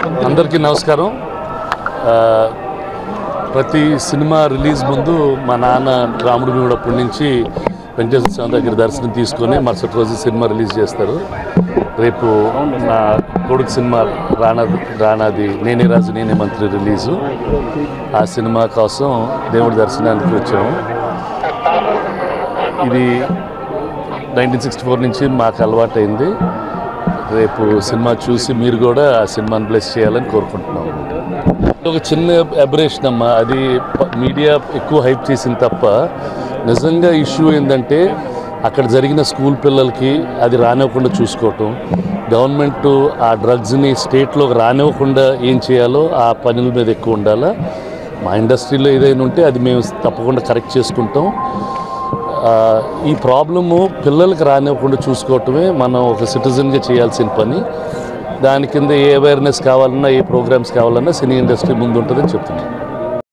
అందరికీ నమస్కారం. ప్రతి సినిమా రిలీజ్ ముందు మా నాన్న రాముడి భీముడప్పటి నుంచి వెంకటేశ్వర స్వామి దగ్గర దర్శనం తీసుకొని మరుసటి రోజు సినిమా రిలీజ్ చేస్తారు. రేపు నా కొడుకు సినిమా రానాది నేనే రాజు నేనే మంత్రి రిలీజు. ఆ సినిమా కోసం దేవుడి దర్శనానికి వచ్చాము. ఇది 1964 నుంచి మాకు అలవాటైంది. రేపు సినిమా చూసి మీరు కూడా ఆ సినిమాని బ్లెస్ చేయాలని కోరుకుంటున్నాం. ఒక చిన్న అబరేషన్ అమ్మా, అది మీడియా ఎక్కువ హైప్ చేసింది తప్ప నిజంగా ఇష్యూ ఏంటంటే అక్కడ జరిగిన స్కూల్ పిల్లలకి అది రానివ్వకుండా చూసుకోవటం, గవర్నమెంట్ ఆ డ్రగ్స్ని స్టేట్లోకి రానివ్వకుండా ఏం చేయాలో ఆ పనుల మీద ఎక్కువ ఉండాలా. మా ఇండస్ట్రీలో ఏదైనా ఉంటే అది మేము తప్పకుండా కరెక్ట్ చేసుకుంటాం. ఈ ప్రాబ్లము పిల్లలకి రానివ్వకుండా చూసుకోవటమే మనం ఒక సిటిజన్గా చేయాల్సిన పని. దాని కింద ఏ అవేర్నెస్ కావాలన్నా ఏ ప్రోగ్రామ్స్ కావాలన్నా సినీ ఇండస్ట్రీ ముందు ఉంటుందని చెప్తున్నాను.